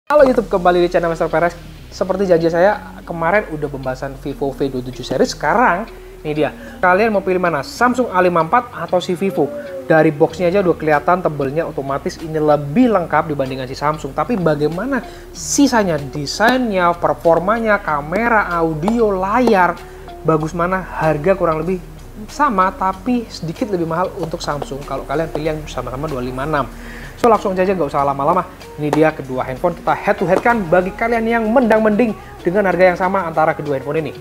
Halo YouTube, kembali di channel Mr. Perez. Seperti janji saya, kemarin udah pembahasan Vivo V27 series. Sekarang, ini dia. Kalian mau pilih mana? Samsung A54 atau si Vivo? Dari boxnya aja udah kelihatan tebelnya, otomatis ini lebih lengkap dibandingkan si Samsung. Tapi bagaimana sisanya? Desainnya, performanya, kamera, audio, layar, bagus mana? Harga kurang lebih sama, tapi sedikit lebih mahal untuk Samsung. Kalau kalian pilih yang sama-sama 256. So langsung aja, nggak usah lama-lama. Ini dia kedua handphone, kita head to head kan bagi kalian yang mendang-mending dengan harga yang sama antara kedua handphone ini.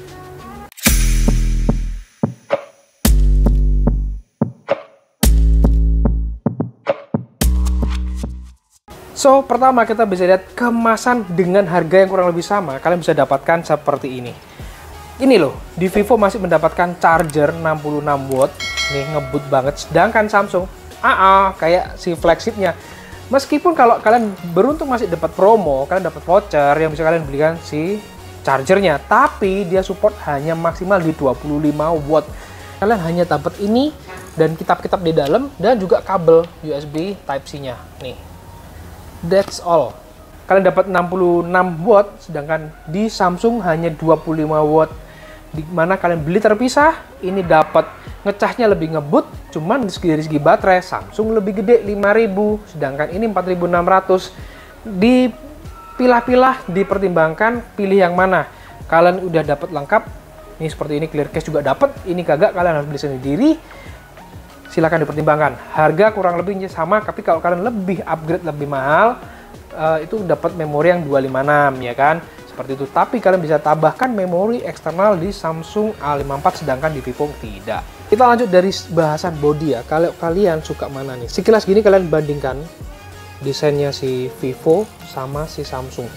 So pertama kita bisa lihat kemasan dengan harga yang kurang lebih sama. Kalian bisa dapatkan seperti ini. Ini loh, di Vivo masih mendapatkan charger 66 watt. Nih ngebut banget. Sedangkan Samsung kayak si flagshipnya. Meskipun kalau kalian beruntung masih dapat promo, kalian dapat voucher yang bisa kalian belikan si chargernya, tapi dia support hanya maksimal di 25 watt. Kalian hanya dapat ini dan kitab-kitab di dalam dan juga kabel USB Type-C-nya. Nih. That's all. Kalian dapat 66 watt, sedangkan di Samsung hanya 25 watt. Di mana kalian beli terpisah, ini dapat ngecasnya lebih ngebut, cuman dari segi baterai Samsung lebih gede 5000, sedangkan ini 4600. Dipilah-pilah, dipertimbangkan, pilih yang mana. Kalian udah dapat lengkap, ini seperti ini clear case juga dapat, ini kagak kalian harus beli sendiri. Silahkan dipertimbangkan. Harga kurang lebihnya sama, tapi kalau kalian lebih upgrade lebih mahal, itu dapat memori yang 256 ya kan. Seperti itu, tapi kalian bisa tambahkan memori eksternal di Samsung A54, sedangkan di Vivo tidak. Kita lanjut dari bahasan body ya. Kalau kalian suka mana nih? Sekilas gini kalian bandingkan desainnya si Vivo sama si Samsung.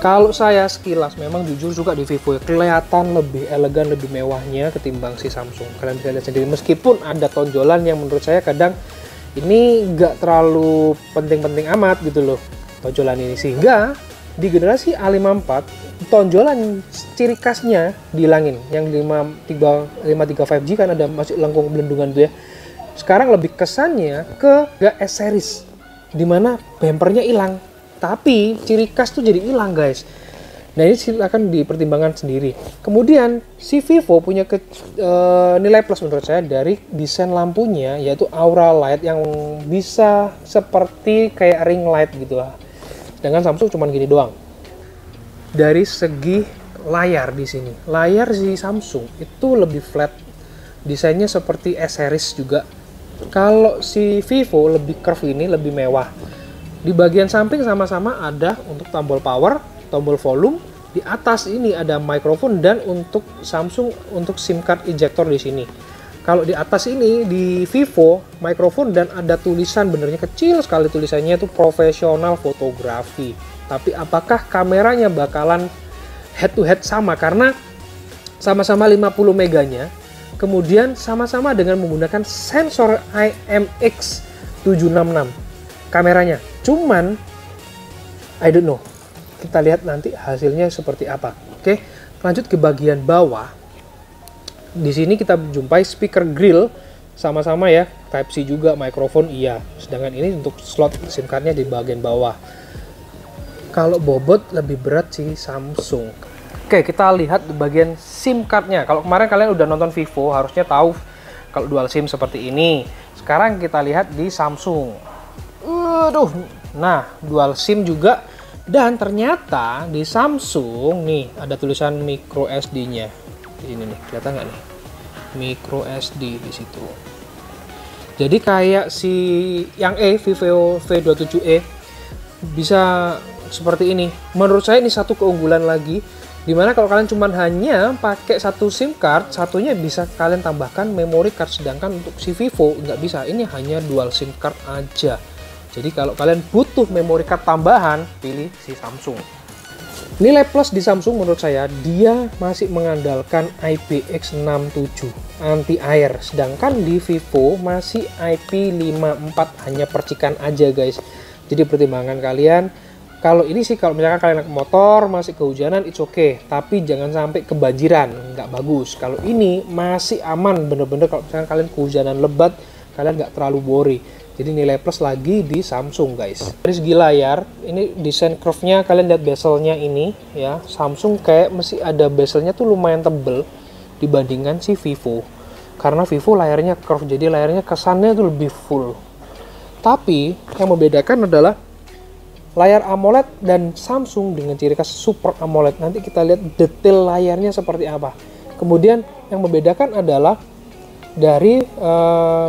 Kalau saya sekilas memang jujur suka di Vivo ya. Kelihatan lebih elegan, lebih mewahnya ketimbang si Samsung. Kalian bisa lihat sendiri, meskipun ada tonjolan yang menurut saya kadang ini nggak terlalu penting-penting amat gitu loh, tonjolan ini. Sehingga di generasi A54 tonjolan ciri khasnya dihilangin. Yang 53 5G kan ada masih lengkung pelindungan tuh ya. Sekarang lebih kesannya ke S series, dimana bumpernya hilang, tapi ciri khas tuh jadi hilang guys. Nah ini silakan dipertimbangkan sendiri. Kemudian si Vivo punya nilai plus menurut saya dari desain lampunya, yaitu aura light yang bisa seperti kayak ring light gitu lah. Sedangkan Samsung cuman gini doang. Dari segi layar di sini, layar si Samsung itu lebih flat, desainnya seperti S series juga. Kalau si Vivo lebih curve, ini lebih mewah. Di bagian samping sama-sama ada untuk tombol power, tombol volume. Di atas ini ada mikrofon dan untuk Samsung untuk SIM card ejector di sini. Kalau di atas ini di Vivo mikrofon dan ada tulisan, benernya kecil sekali tulisannya, itu profesional fotografi. Tapi apakah kameranya bakalan head to head sama? Karena sama-sama 50 meganya, kemudian sama-sama dengan menggunakan sensor IMX766 kameranya. Cuman I don't know. Kita lihat nanti hasilnya seperti apa. Oke, lanjut ke bagian bawah. Di sini kita jumpai speaker grill sama-sama ya, Type-C juga, mikrofon iya. Sedangkan ini untuk slot SIM cardnya di bagian bawah. Kalau bobot lebih berat sih Samsung. Oke, kita lihat di bagian SIM cardnya. Kalau kemarin kalian udah nonton Vivo, harusnya tahu kalau dual SIM seperti ini. Sekarang kita lihat di Samsung. Nah dual SIM juga. Dan ternyata di Samsung nih ada tulisan micro SD-nya. Ini nih, kelihatan nggak nih? Micro SD di situ. Jadi kayak si yang Vivo V27e bisa seperti ini. Menurut saya ini satu keunggulan lagi, dimana kalau kalian cuma hanya pakai satu SIM card, satunya bisa kalian tambahkan memory card, sedangkan untuk si Vivo nggak bisa. Ini hanya dual SIM card aja. Jadi kalau kalian butuh memory card tambahan, pilih si Samsung. Nilai plus di Samsung menurut saya, dia masih mengandalkan IPX67 anti air, sedangkan di Vivo masih IP54, hanya percikan aja guys. Jadi pertimbangan kalian, kalau ini sih kalau misalkan kalian naik motor masih kehujanan, it's okay, tapi jangan sampai kebanjiran, nggak bagus. Kalau ini masih aman, bener-bener kalau misalkan kalian kehujanan lebat, kalian nggak terlalu worry. Jadi nilai plus lagi di Samsung guys. Dari segi layar, ini desain curve-nya kalian lihat bezelnya ini ya. Samsung kayak masih ada bezelnya tuh lumayan tebel dibandingkan si Vivo. Karena Vivo layarnya curve, jadi layarnya kesannya tuh lebih full. Tapi yang membedakan adalah layar AMOLED dan Samsung dengan ciri khas Super AMOLED. Nanti kita lihat detail layarnya seperti apa. Kemudian yang membedakan adalah dari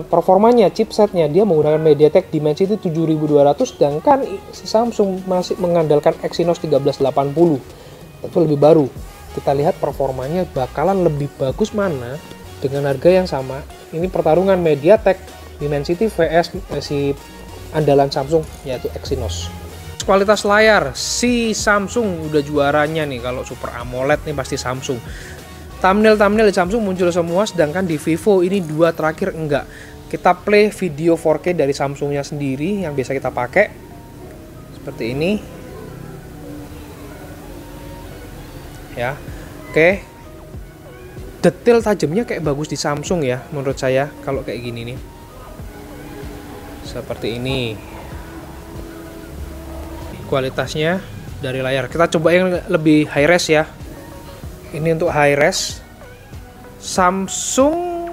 performanya, chipsetnya. Dia menggunakan MediaTek Dimensity 7200, sedangkan si Samsung masih mengandalkan Exynos 1380. Itu lebih baru. Kita lihat performanya bakalan lebih bagus mana dengan harga yang sama. Ini pertarungan MediaTek Dimensity vs si andalan Samsung, yaitu Exynos. Kualitas layar, si Samsung udah juaranya nih. Kalau Super AMOLED nih pasti Samsung. Thumbnail di Samsung muncul semua, sedangkan di Vivo ini dua terakhir enggak. Kita play video 4K dari Samsungnya sendiri yang biasa kita pakai. Seperti ini. Ya. Oke. Detail tajamnya kayak bagus di Samsung ya, menurut saya kalau kayak gini nih. Seperti ini. Kualitasnya dari layar. Kita coba yang lebih high res ya. Ini untuk high res. Samsung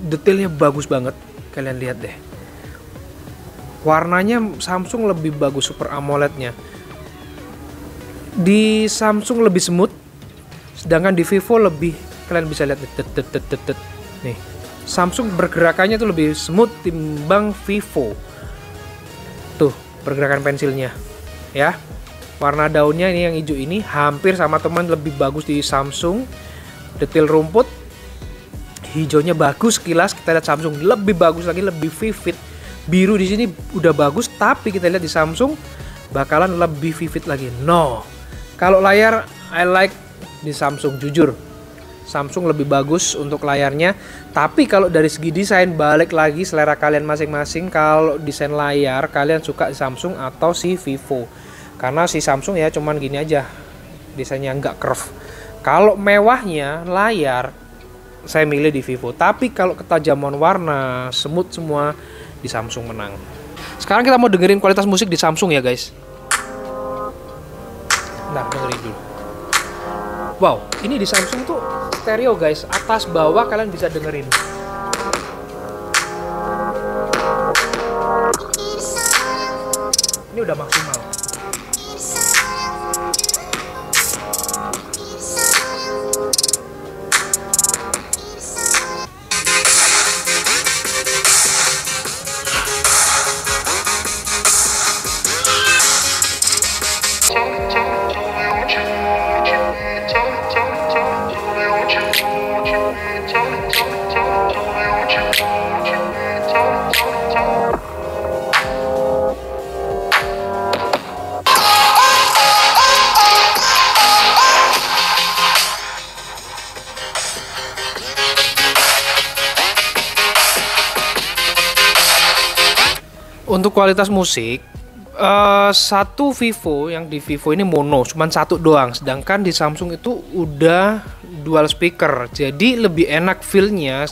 detailnya bagus banget. Kalian lihat deh. Warnanya Samsung lebih bagus Super AMOLED-nya. Di Samsung lebih smooth, sedangkan di Vivo lebih, kalian bisa lihat nih. Samsung pergerakannya tuh lebih smooth timbang Vivo. Tuh, pergerakan pensilnya. Ya. Warna daunnya ini yang hijau ini hampir sama teman, lebih bagus di Samsung. Detail rumput hijaunya bagus, kilas kita lihat Samsung lebih bagus lagi, lebih vivid. Biru di sini udah bagus, tapi kita lihat di Samsung bakalan lebih vivid lagi. No. Kalau layar I like di Samsung, jujur. Samsung lebih bagus untuk layarnya, tapi kalau dari segi desain balik lagi selera kalian masing-masing. Kalau desain layar kalian suka di Samsung atau si Vivo. Karena si Samsung ya cuman gini aja, desainnya nggak curve. Kalau mewahnya layar, saya milih di Vivo. Tapi kalau ketajaman warna, smooth semua, di Samsung menang. Sekarang kita mau dengerin kualitas musik di Samsung ya guys. Nah, dengerin dulu. Wow, ini di Samsung tuh stereo guys, atas bawah kalian bisa dengerin. Ini udah maksimal. Untuk kualitas musik, satu Vivo, yang di Vivo ini mono, cuman satu doang. Sedangkan di Samsung itu udah dual speaker, jadi lebih enak feel-nya.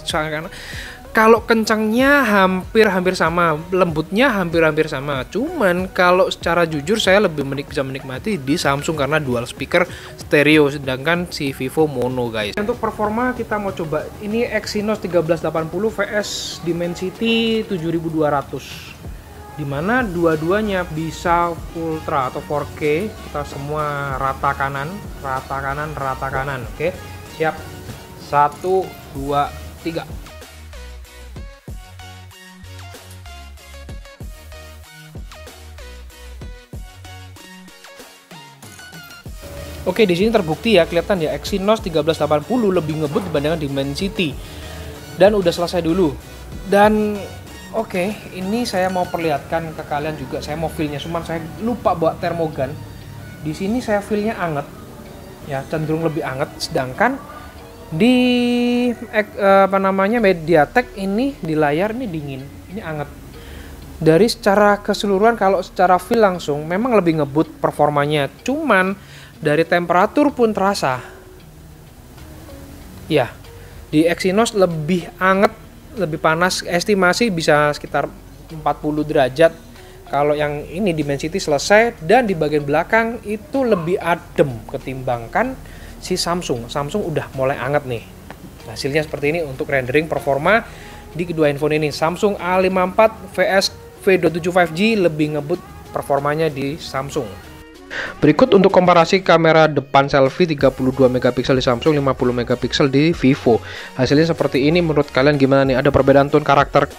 Kalau kencangnya hampir sama, lembutnya hampir sama. Cuman kalau secara jujur saya lebih bisa menikmati di Samsung karena dual speaker stereo, sedangkan si Vivo mono guys. Untuk performa kita mau coba ini Exynos 1380 vs Dimensity 7200. Dimana dua-duanya bisa ultra atau 4K. Kita semua rata kanan. Oke, siap. 1, 2, 3. Oke, di sini terbukti ya, kelihatan ya Exynos 1380 lebih ngebut dibandingkan Dimensity. Dan udah selesai dulu. Dan oke, ini saya mau perlihatkan ke kalian juga. Saya mau feel-nya, cuman saya lupa bawa termogan. Di sini saya feel-nya anget, ya cenderung lebih anget. Sedangkan di MediaTek ini di layar ini dingin, ini anget. Dari secara keseluruhan, kalau secara feel langsung, memang lebih ngebut performanya. Cuman dari temperatur pun terasa, ya di Exynos lebih anget, lebih panas, estimasi bisa sekitar 40 derajat. Kalau yang ini Dimensity selesai, dan di bagian belakang itu lebih adem ketimbangkan si Samsung. Samsung udah mulai anget nih. Hasilnya seperti ini untuk rendering performa di kedua handphone ini. Samsung A54 vs V27 5G lebih ngebut performanya di Samsung. Berikut untuk komparasi kamera depan selfie 32 megapiksel di Samsung, 50 megapiksel di Vivo. Hasilnya seperti ini. Menurut kalian gimana nih? Ada perbedaan tone karakter,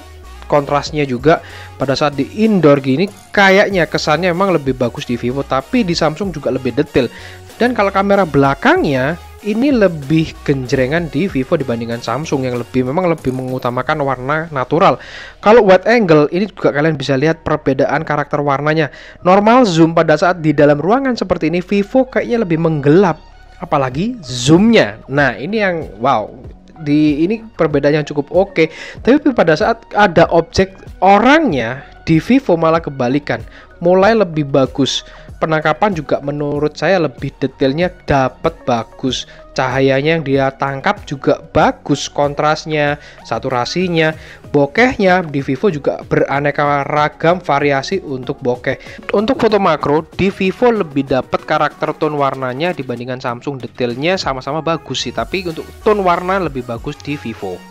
kontrasnya juga pada saat di indoor gini kayaknya kesannya memang lebih bagus di Vivo, tapi di Samsung juga lebih detail. Dan kalau kamera belakangnya ini lebih genjrengan di Vivo dibandingkan Samsung yang memang lebih mengutamakan warna natural. Kalau wide angle ini juga kalian bisa lihat perbedaan karakter warnanya. Normal zoom pada saat di dalam ruangan seperti ini Vivo kayaknya lebih menggelap, apalagi zoomnya. Nah ini yang wow, ini perbedaan yang cukup oke. Tapi pada saat ada objek orangnya di Vivo malah kebalikan, mulai lebih bagus. Penangkapan juga menurut saya lebih detailnya dapat bagus. Cahayanya yang dia tangkap juga bagus, kontrasnya, saturasinya, bokehnya di Vivo juga beraneka ragam variasi untuk bokeh. Untuk foto makro di Vivo lebih dapat karakter tone warnanya dibandingkan Samsung. Detailnya sama-sama bagus sih, tapi untuk tone warna lebih bagus di Vivo.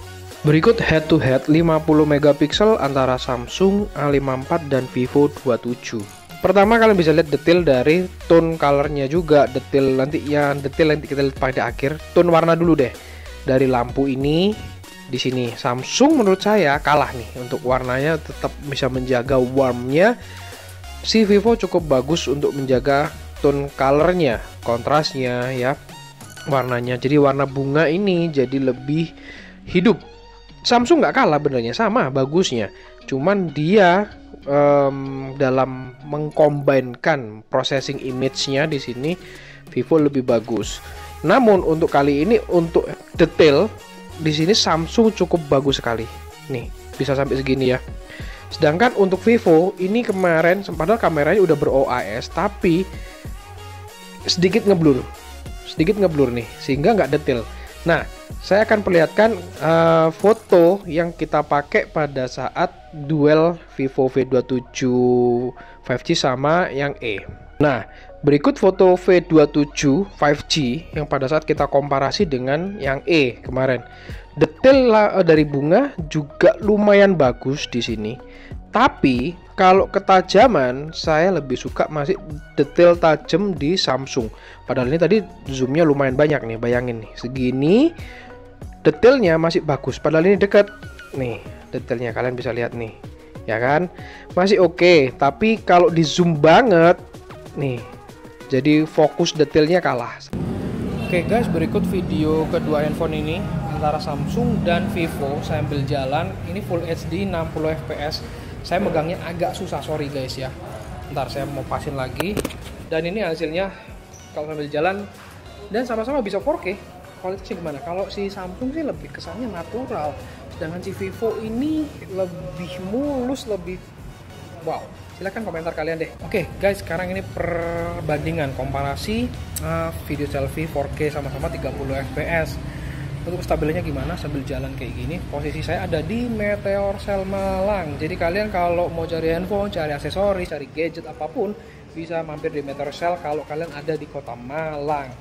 Berikut head to head 50 megapiksel antara Samsung A54 dan Vivo 27. Pertama kalian bisa lihat detail dari tone colornya juga, detail nanti kita lihat pada akhir. Tone warna dulu deh. Dari lampu ini di sini Samsung menurut saya kalah nih untuk warnanya, tetap bisa menjaga warmnya. Si Vivo cukup bagus untuk menjaga tone colornya, kontrasnya ya, warnanya. Jadi warna bunga ini jadi lebih hidup. Samsung nggak kalah benernya, sama bagusnya. Cuman dia dalam mengkombinkan processing image-nya di sini Vivo lebih bagus. Namun untuk kali ini untuk detail di sini Samsung cukup bagus sekali. Nih, bisa sampai segini ya. Sedangkan untuk Vivo ini kemarin padahal kameranya udah ber-OIS tapi sedikit ngeblur. Sedikit ngeblur nih sehingga nggak detail. Nah, saya akan perlihatkan foto yang kita pakai pada saat duel Vivo V27 5G sama yang E. Nah, berikut foto V27 5G yang pada saat kita komparasi dengan yang E kemarin. Detail dari bunga juga lumayan bagus di sini. Tapi kalau ketajaman saya lebih suka masih detail tajam di Samsung. Padahal ini tadi zoomnya lumayan banyak nih, bayangin nih segini detailnya masih bagus. Padahal ini dekat nih detailnya, kalian bisa lihat nih ya kan, masih oke. Tapi kalau di zoom banget nih jadi fokus detailnya kalah. Oke guys, berikut video kedua handphone ini antara Samsung dan Vivo sambil jalan. Ini Full HD 60 fps. Saya megangnya agak susah, sorry guys ya. Ntar saya mau pasin lagi. Dan ini hasilnya kalau sambil jalan dan sama-sama bisa 4K. Kualitasnya gimana? Kalau si Samsung sih lebih kesannya natural, sedangkan si Vivo ini lebih mulus, lebih wow. Silahkan komentar kalian deh. Oke guys, sekarang ini perbandingan komparasi video selfie 4K sama-sama 30 fps. Untuk stabilnya gimana sambil jalan kayak gini? Posisi saya ada di Meteor Cell Malang. Jadi kalian kalau mau cari handphone, cari aksesoris, cari gadget apapun, bisa mampir di Meteor Cell kalau kalian ada di kota Malang.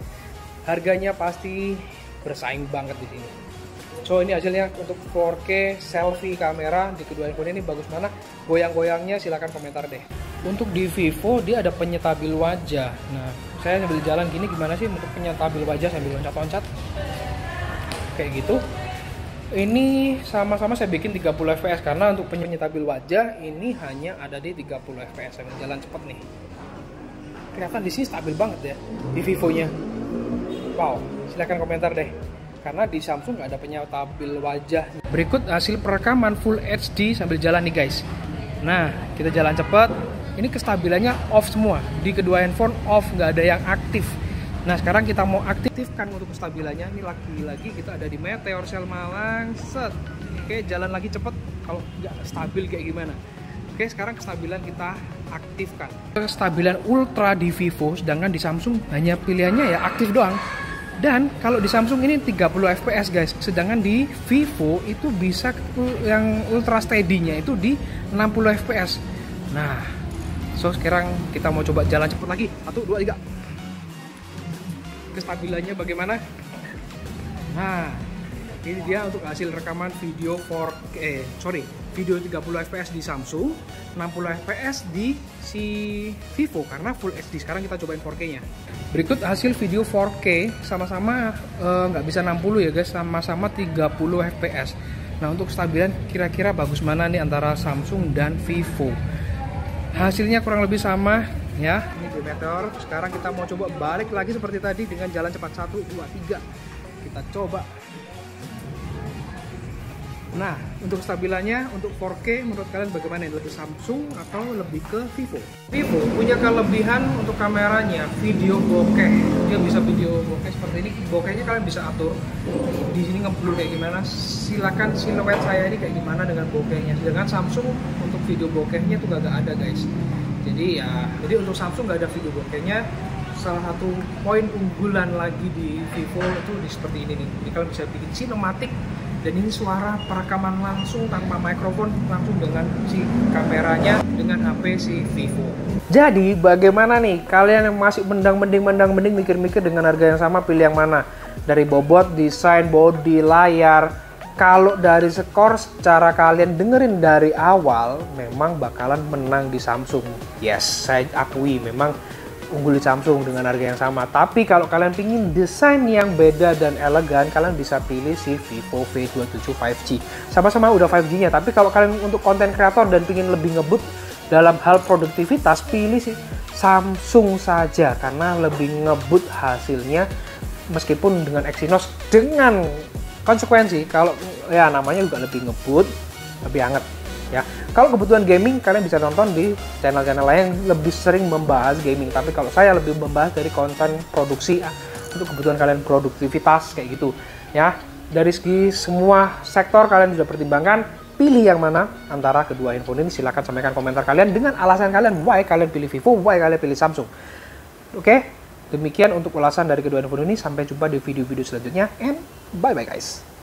Harganya pasti bersaing banget di sini. So ini hasilnya untuk 4K selfie kamera di kedua handphone ini bagus mana? Goyang-goyangnya silahkan komentar deh. Untuk di Vivo dia ada penyetabil wajah. Nah, saya sambil jalan gini gimana sih untuk penyetabil wajah sambil loncat-loncat? Kayak gitu. Ini sama-sama saya bikin 30 fps karena untuk penyetabil wajah ini hanya ada di 30 fps. Sambil jalan cepet nih. Kelihatan di sini stabil banget ya di Vivo-nya. Wow, silahkan komentar deh. Karena di Samsung nggak ada penyetabil wajah. Berikut hasil perekaman Full HD sambil jalan nih guys. Nah, kita jalan cepat. Ini kestabilannya off semua. Di kedua handphone off, nggak ada yang aktif. Nah, sekarang kita mau aktifkan untuk kestabilannya. Ini lagi-lagi kita ada di Meteor Cell Malang. Set. Oke, jalan lagi cepet. Kalau nggak stabil kayak gimana? Oke, sekarang kestabilan kita aktifkan. Kestabilan ultra di Vivo, sedangkan di Samsung hanya pilihannya ya aktif doang. Dan kalau di Samsung ini 30 fps guys, sedangkan di Vivo itu bisa yang ultra steady-nya itu di 60 fps. Nah, so sekarang kita mau coba jalan cepet lagi. 1, 2, 3. Kestabilannya bagaimana? Nah, ini dia untuk hasil rekaman video video 30 fps di Samsung, 60 fps di si Vivo karena Full HD. Sekarang kita cobain 4K-nya. Berikut hasil video 4K, sama-sama nggak bisa 60 ya guys, sama-sama 30 fps. Nah, untuk kestabilan kira-kira bagus mana nih antara Samsung dan Vivo? Hasilnya kurang lebih sama ya. Ini di Meteor. Sekarang kita mau coba balik lagi seperti tadi dengan jalan cepat 1, 2, 3. Kita coba. Nah, untuk kestabilannya, untuk 4K menurut kalian bagaimana? Lebih Samsung atau lebih ke Vivo? Vivo punya kelebihan untuk kameranya, video bokeh. Dia bisa video bokeh seperti ini. Bokehnya kalian bisa atur. Di sini ngeblur kayak gimana? Silakan siluet saya ini kayak gimana dengan bokehnya. Sedangkan Samsung untuk video bokehnya tuh gak ada guys. Jadi untuk Samsung gak ada video bokehnya. Salah satu poin unggulan lagi di Vivo itu seperti ini nih. Jadi kalian bisa bikin sinematik. Dan ini suara perekaman langsung tanpa mikrofon, langsung dengan si kameranya, dengan HP si Vivo. Jadi bagaimana nih kalian yang masih mending mikir-mikir dengan harga yang sama, pilih yang mana? Dari bobot, desain, body, layar. Kalau dari skor secara kalian dengerin dari awal, memang bakalan menang di Samsung. Yes, saya akui memang unggul di Samsung dengan harga yang sama. Tapi kalau kalian pingin desain yang beda dan elegan, kalian bisa pilih si Vivo V27 5G. Sama-sama udah 5G-nya, tapi kalau kalian untuk konten kreator dan pingin lebih ngebut dalam hal produktivitas, pilih si Samsung saja karena lebih ngebut hasilnya. Meskipun dengan Exynos dengan konsekuensi, kalau ya namanya juga lebih ngebut, lebih hangat. Ya, kalau kebutuhan gaming kalian bisa nonton di channel-channel lain yang lebih sering membahas gaming. Tapi kalau saya lebih membahas dari konten produksi untuk kebutuhan kalian produktivitas kayak gitu. Ya, dari segi semua sektor kalian sudah pertimbangkan, pilih yang mana antara kedua handphone ini. Silahkan sampaikan komentar kalian dengan alasan kalian why kalian pilih Vivo, why kalian pilih Samsung. Oke, demikian untuk ulasan dari kedua handphone ini. Sampai jumpa di video-video selanjutnya and bye bye guys.